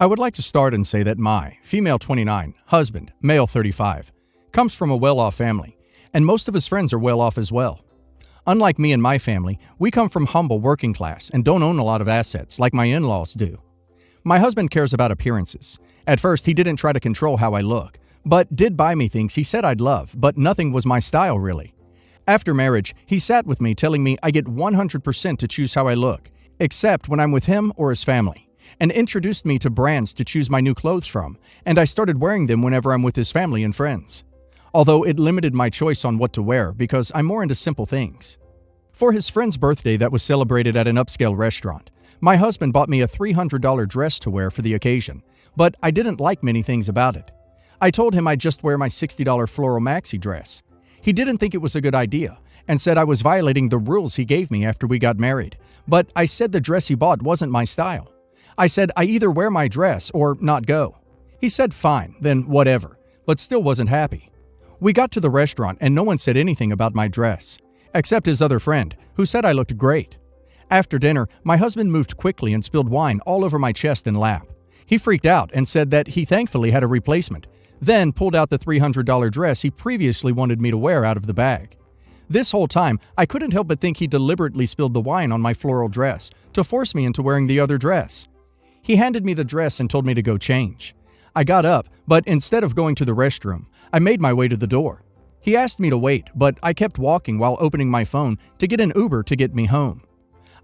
I would like to start and say that my, female 29, husband, male 35, comes from a well-off family, and most of his friends are well-off as well. Unlike me and my family, we come from humble working class and don't own a lot of assets like my in-laws do. My husband cares about appearances. At first, he didn't try to control how I look, but did buy me things he said I'd love, but nothing was my style really. After marriage, he sat with me telling me I get 100% to choose how I look, except when I'm with him or his family, and introduced me to brands to choose my new clothes from, and I started wearing them whenever I'm with his family and friends. Although it limited my choice on what to wear because I'm more into simple things. For his friend's birthday that was celebrated at an upscale restaurant, my husband bought me a $300 dress to wear for the occasion, but I didn't like many things about it. I told him I'd just wear my $60 floral maxi dress. He didn't think it was a good idea and said I was violating the rules he gave me after we got married, but I said the dress he bought wasn't my style. I said I either wear my dress or not go. He said fine, then whatever, but still wasn't happy. We got to the restaurant and no one said anything about my dress, except his other friend, who said I looked great. After dinner, my husband moved quickly and spilled wine all over my chest and lap. He freaked out and said that he thankfully had a replacement, then pulled out the $300 dress he previously wanted me to wear out of the bag. This whole time, I couldn't help but think he deliberately spilled the wine on my floral dress to force me into wearing the other dress. He handed me the dress and told me to go change. I got up, but instead of going to the restroom, I made my way to the door. He asked me to wait, but I kept walking while opening my phone to get an Uber to get me home.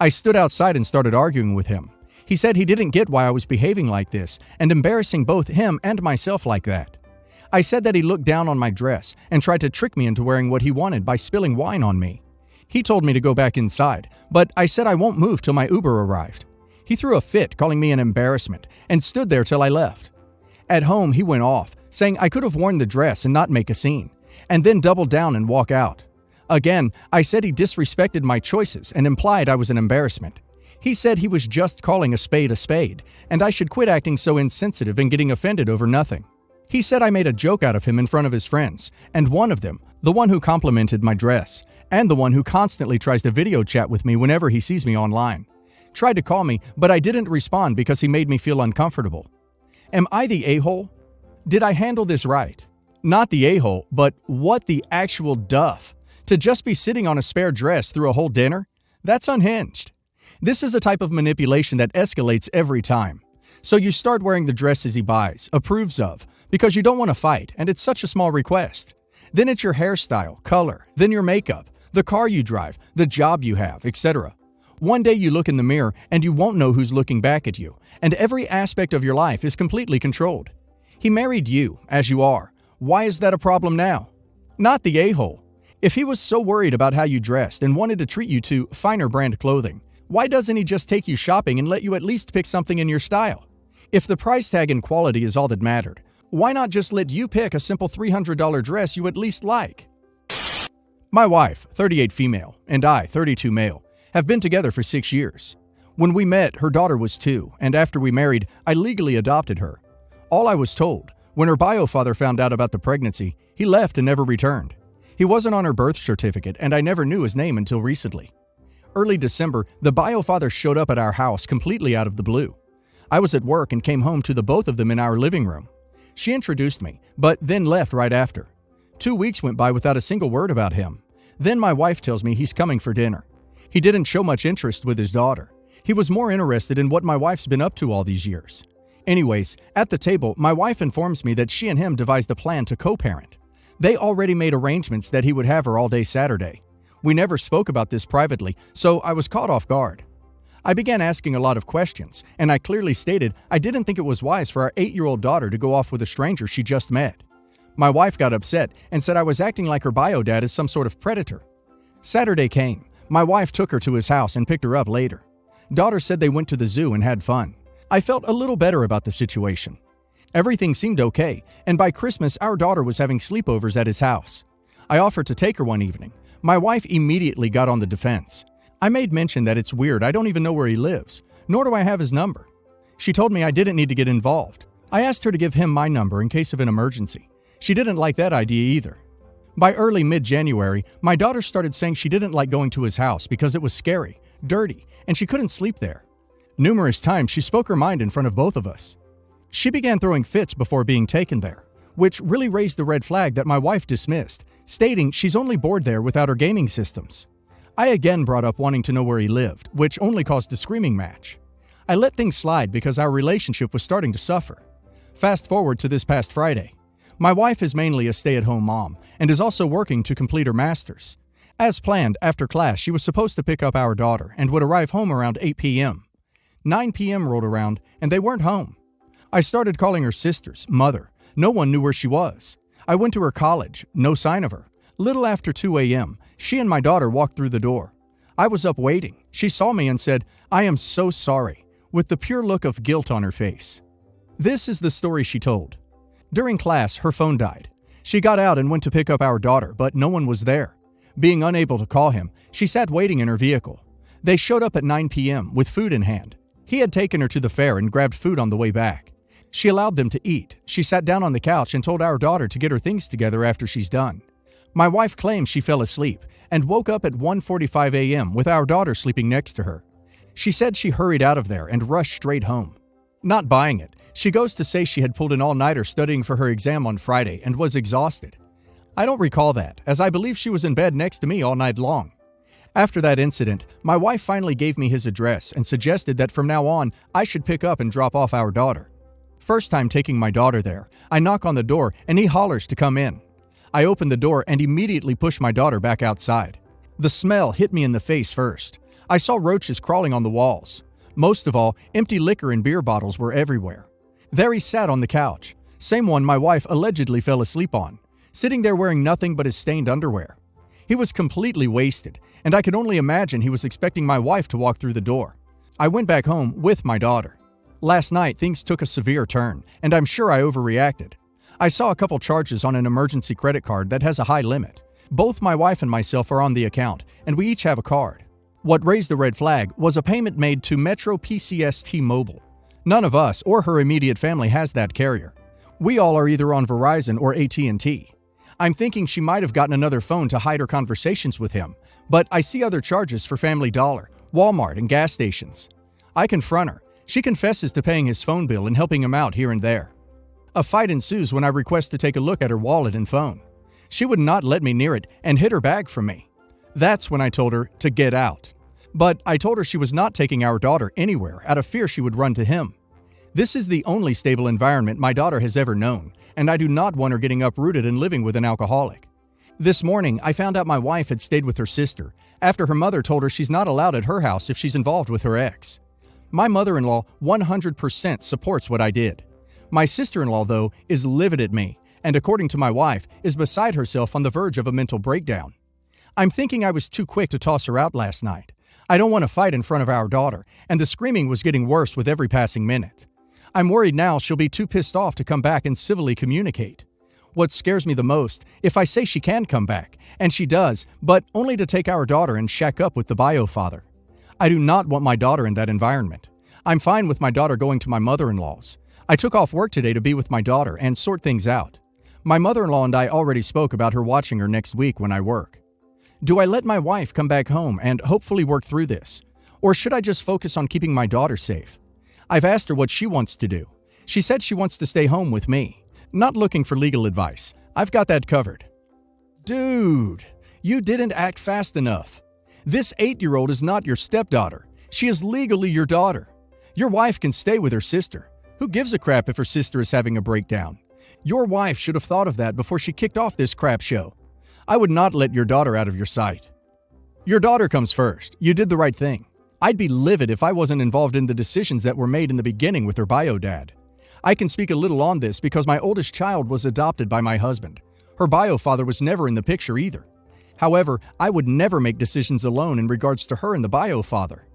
I stood outside and started arguing with him. He said he didn't get why I was behaving like this and embarrassing both him and myself like that. I said that he looked down on my dress and tried to trick me into wearing what he wanted by spilling wine on me. He told me to go back inside, but I said I won't move till my Uber arrived. He threw a fit, calling me an embarrassment, and stood there till I left. At home, he went off, saying I could have worn the dress and not make a scene, and then doubled down and walk out. Again, I said he disrespected my choices and implied I was an embarrassment. He said he was just calling a spade, and I should quit acting so insensitive and getting offended over nothing. He said I made a joke out of him in front of his friends, and one of them, the one who complimented my dress, and the one who constantly tries to video chat with me whenever he sees me online, tried to call me, but I didn't respond because he made me feel uncomfortable. Am I the a-hole? Did I handle this right? Not the a-hole, but what the actual duff? To just be sitting on a spare dress through a whole dinner? That's unhinged. This is a type of manipulation that escalates every time. So you start wearing the dresses he buys, approves of, because you don't want to fight, and it's such a small request. Then it's your hairstyle, color, then your makeup, the car you drive, the job you have, etc. One day you look in the mirror and you won't know who's looking back at you, and every aspect of your life is completely controlled. He married you, as you are. Why is that a problem now? Not the a-hole. If he was so worried about how you dressed and wanted to treat you to finer brand clothing, why doesn't he just take you shopping and let you at least pick something in your style? If the price tag and quality is all that mattered, why not just let you pick a simple $300 dress you at least like? My wife, 38 female, and I, 32 male, have been together for 6 years. When we met, her daughter was 2, and after we married, I legally adopted her. All I was told, when her bio father found out about the pregnancy, he left and never returned. He wasn't on her birth certificate, and I never knew his name until recently. Early December, the bio father showed up at our house completely out of the blue. I was at work and came home to the both of them in our living room. She introduced me, but then left right after. 2 weeks went by without a single word about him. Then my wife tells me he's coming for dinner. He didn't show much interest with his daughter. He was more interested in what my wife's been up to all these years. Anyways, at the table, my wife informs me that she and him devised a plan to co-parent. They already made arrangements that he would have her all day Saturday. We never spoke about this privately, so I was caught off guard. I began asking a lot of questions, and I clearly stated I didn't think it was wise for our 8-year-old daughter to go off with a stranger she just met. My wife got upset and said I was acting like her bio dad is some sort of predator. Saturday came. My wife took her to his house and picked her up later. Daughter said they went to the zoo and had fun. I felt a little better about the situation. Everything seemed okay, and by Christmas our daughter was having sleepovers at his house. I offered to take her one evening. My wife immediately got on the defense. I made mention that it's weird I don't even know where he lives, nor do I have his number. She told me I didn't need to get involved. I asked her to give him my number in case of an emergency. She didn't like that idea either. By early mid-January, my daughter started saying she didn't like going to his house because it was scary, dirty, and she couldn't sleep there. Numerous times she spoke her mind in front of both of us. She began throwing fits before being taken there, which really raised the red flag that my wife dismissed, stating she's only bored there without her gaming systems. I again brought up wanting to know where he lived, which only caused a screaming match. I let things slide because our relationship was starting to suffer. Fast forward to this past Friday. My wife is mainly a stay-at-home mom and is also working to complete her master's. As planned, after class, she was supposed to pick up our daughter and would arrive home around 8 p.m. 9 p.m. rolled around and they weren't home. I started calling her sisters, mother. No one knew where she was. I went to her college, no sign of her. Little after 2 a.m., she and my daughter walked through the door. I was up waiting. She saw me and said, "I am so sorry," with the pure look of guilt on her face. This is the story she told. During class, her phone died. She got out and went to pick up our daughter, but no one was there. Being unable to call him, she sat waiting in her vehicle. They showed up at 9 p.m. with food in hand. He had taken her to the fair and grabbed food on the way back. She allowed them to eat. She sat down on the couch and told our daughter to get her things together after she's done. My wife claims she fell asleep and woke up at 1:45 a.m. with our daughter sleeping next to her. She said she hurried out of there and rushed straight home. Not buying it, she goes to say she had pulled an all-nighter studying for her exam on Friday and was exhausted. I don't recall that, as I believe she was in bed next to me all night long. After that incident, my wife finally gave me his address and suggested that from now on, I should pick up and drop off our daughter. First time taking my daughter there, I knock on the door and he hollers to come in. I open the door and immediately push my daughter back outside. The smell hit me in the face first. I saw roaches crawling on the walls. Most of all, empty liquor and beer bottles were everywhere. There he sat on the couch, same one my wife allegedly fell asleep on, sitting there wearing nothing but his stained underwear. He was completely wasted, and I could only imagine he was expecting my wife to walk through the door. I went back home with my daughter. Last night, things took a severe turn, and I'm sure I overreacted. I saw a couple charges on an emergency credit card that has a high limit. Both my wife and myself are on the account, and we each have a card. What raised the red flag was a payment made to Metro PCS T-Mobile. None of us or her immediate family has that carrier. We all are either on Verizon or AT&T. I'm thinking she might have gotten another phone to hide her conversations with him, but I see other charges for Family Dollar, Walmart, and gas stations. I confront her. She confesses to paying his phone bill and helping him out here and there. A fight ensues when I request to take a look at her wallet and phone. She would not let me near it and hid her bag from me. That's when I told her to get out. But I told her she was not taking our daughter anywhere out of fear she would run to him. This is the only stable environment my daughter has ever known, and I do not want her getting uprooted and living with an alcoholic. This morning, I found out my wife had stayed with her sister after her mother told her she's not allowed at her house if she's involved with her ex. My mother-in-law 100% supports what I did. My sister-in-law, though, is livid at me, and according to my wife, is beside herself on the verge of a mental breakdown. I'm thinking I was too quick to toss her out last night. I don't want to fight in front of our daughter, and the screaming was getting worse with every passing minute. I'm worried now she'll be too pissed off to come back and civilly communicate. What scares me the most, if I say she can come back, and she does, but only to take our daughter and shack up with the bio father. I do not want my daughter in that environment. I'm fine with my daughter going to my mother-in-law's. I took off work today to be with my daughter and sort things out. My mother-in-law and I already spoke about her watching her next week when I work. Do I let my wife come back home and hopefully work through this? Or should I just focus on keeping my daughter safe? I've asked her what she wants to do. She said she wants to stay home with me. Not looking for legal advice. I've got that covered. Dude, you didn't act fast enough. This 8-year-old is not your stepdaughter. She is legally your daughter. Your wife can stay with her sister. Who gives a crap if her sister is having a breakdown? Your wife should have thought of that before she kicked off this crap show. I would not let your daughter out of your sight. Your daughter comes first. You did the right thing. I'd be livid if I wasn't involved in the decisions that were made in the beginning with her bio dad. I can speak a little on this because my oldest child was adopted by my husband. Her bio father was never in the picture either. However, I would never make decisions alone in regards to her and the bio father.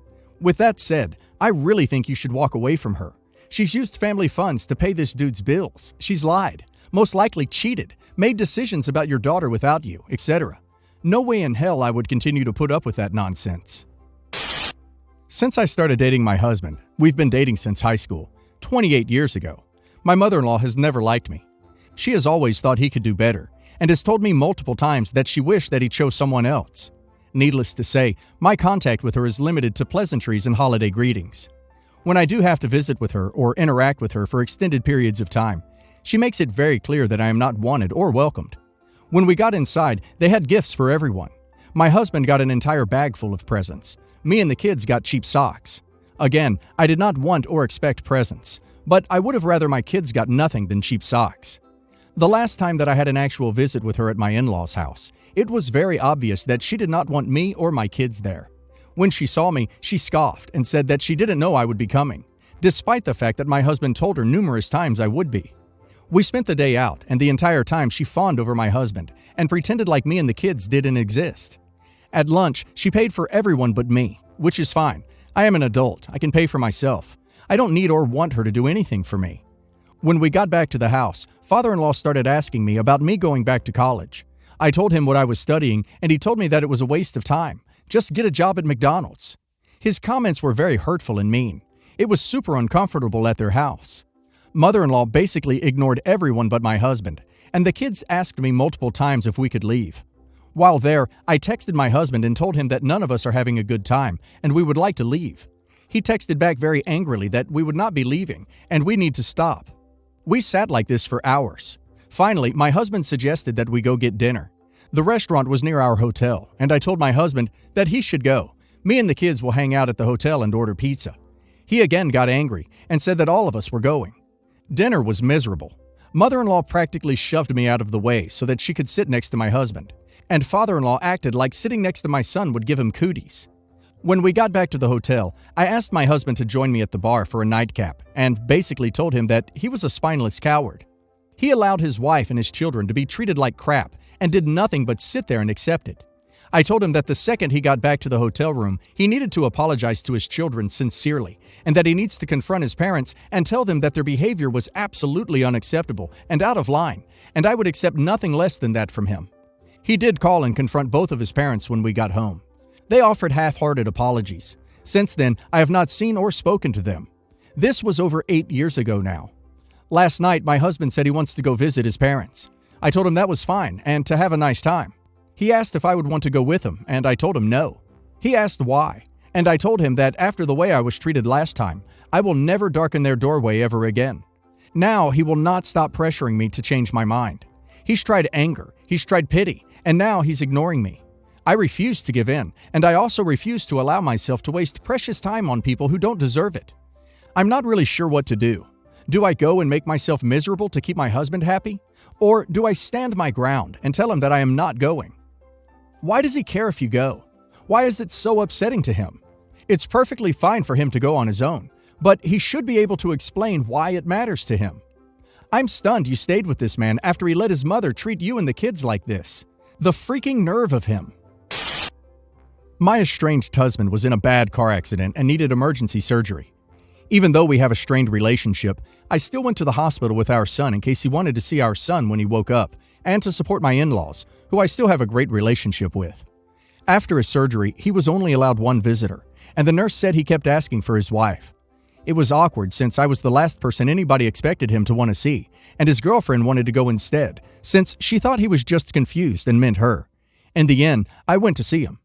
With that said, I really think you should walk away from her. She's used family funds to pay this dude's bills. She's lied, most likely cheated, made decisions about your daughter without you, etc. No way in hell I would continue to put up with that nonsense. Since I started dating my husband, we've been dating since high school, 28 years ago. My mother-in-law has never liked me. She has always thought he could do better, and has told me multiple times that she wished that he chose someone else. Needless to say, my contact with her is limited to pleasantries and holiday greetings. When I do have to visit with her or interact with her for extended periods of time, she makes it very clear that I am not wanted or welcomed. When we got inside, they had gifts for everyone. My husband got an entire bag full of presents. Me and the kids got cheap socks. Again, I did not want or expect presents, but I would have rather my kids got nothing than cheap socks. The last time that I had an actual visit with her at my in-laws' house, it was very obvious that she did not want me or my kids there. When she saw me, she scoffed and said that she didn't know I would be coming, despite the fact that my husband told her numerous times I would be. We spent the day out, and the entire time she fawned over my husband and pretended like me and the kids didn't exist. At lunch, she paid for everyone but me, which is fine. I am an adult. I can pay for myself. I don't need or want her to do anything for me. When we got back to the house, father-in-law started asking me about me going back to college. I told him what I was studying, and he told me that it was a waste of time. Just get a job at McDonald's. His comments were very hurtful and mean. It was super uncomfortable at their house. Mother-in-law basically ignored everyone but my husband, and the kids asked me multiple times if we could leave. While there, I texted my husband and told him that none of us are having a good time and we would like to leave. He texted back very angrily that we would not be leaving and we need to stop. We sat like this for hours. Finally, my husband suggested that we go get dinner. The restaurant was near our hotel, and I told my husband that he should go. Me and the kids will hang out at the hotel and order pizza. He again got angry and said that all of us were going. Dinner was miserable. Mother-in-law practically shoved me out of the way so that she could sit next to my husband, and father-in-law acted like sitting next to my son would give him cooties. When we got back to the hotel, I asked my husband to join me at the bar for a nightcap and basically told him that he was a spineless coward. He allowed his wife and his children to be treated like crap and did nothing but sit there and accept it. I told him that the second he got back to the hotel room, he needed to apologize to his children sincerely, and that he needs to confront his parents and tell them that their behavior was absolutely unacceptable and out of line, and I would accept nothing less than that from him. He did call and confront both of his parents when we got home. They offered half-hearted apologies. Since then, I have not seen or spoken to them. This was over 8 years ago now. Last night, my husband said he wants to go visit his parents. I told him that was fine and to have a nice time. He asked if I would want to go with him, and I told him no. He asked why, and I told him that after the way I was treated last time, I will never darken their doorway ever again. Now he will not stop pressuring me to change my mind. He's tried anger, he's tried pity, and now he's ignoring me. I refuse to give in, and I also refuse to allow myself to waste precious time on people who don't deserve it. I'm not really sure what to do. Do I go and make myself miserable to keep my husband happy? Or do I stand my ground and tell him that I am not going? Why does he care if you go? Why is it so upsetting to him? It's perfectly fine for him to go on his own, but he should be able to explain why it matters to him. I'm stunned you stayed with this man after he let his mother treat you and the kids like this. The freaking nerve of him. My estranged husband was in a bad car accident and needed emergency surgery. Even though we have a strained relationship, I still went to the hospital with our son in case he wanted to see our son when he woke up, and to support my in-laws, who I still have a great relationship with. After his surgery, he was only allowed one visitor, and the nurse said he kept asking for his wife. It was awkward since I was the last person anybody expected him to want to see, and his girlfriend wanted to go instead, since she thought he was just confused and meant her. In the end, I went to see him.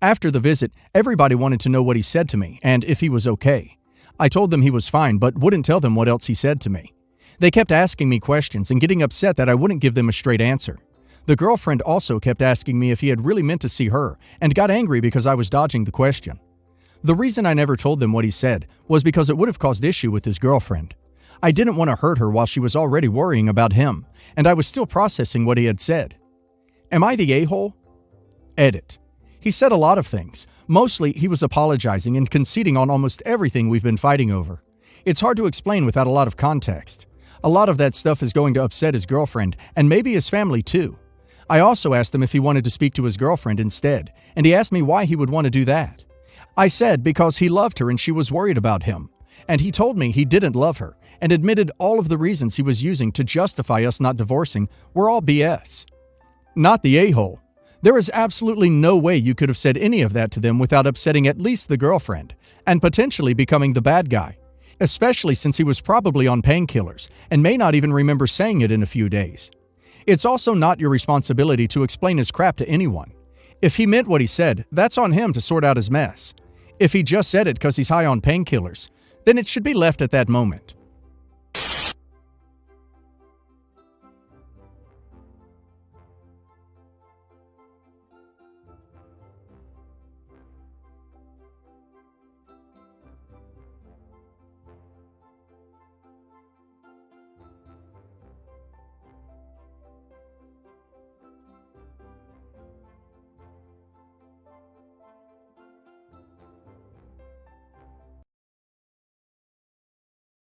After the visit, everybody wanted to know what he said to me and if he was okay. I told them he was fine, but wouldn't tell them what else he said to me. They kept asking me questions and getting upset that I wouldn't give them a straight answer. The girlfriend also kept asking me if he had really meant to see her and got angry because I was dodging the question. The reason I never told them what he said was because it would have caused issue with his girlfriend. I didn't want to hurt her while she was already worrying about him, and I was still processing what he had said. Am I the a-hole? Edit. He said a lot of things. Mostly, he was apologizing and conceding on almost everything we've been fighting over. It's hard to explain without a lot of context. A lot of that stuff is going to upset his girlfriend, and maybe his family too. I also asked him if he wanted to speak to his girlfriend instead, and he asked me why he would want to do that. I said because he loved her and she was worried about him, and he told me he didn't love her, and admitted all of the reasons he was using to justify us not divorcing were all BS. Not the a-hole. There is absolutely no way you could have said any of that to them without upsetting at least the girlfriend, and potentially becoming the bad guy, especially since he was probably on painkillers and may not even remember saying it in a few days. It's also not your responsibility to explain his crap to anyone. If he meant what he said, that's on him to sort out his mess. If he just said it because he's high on painkillers, then it should be left at that moment.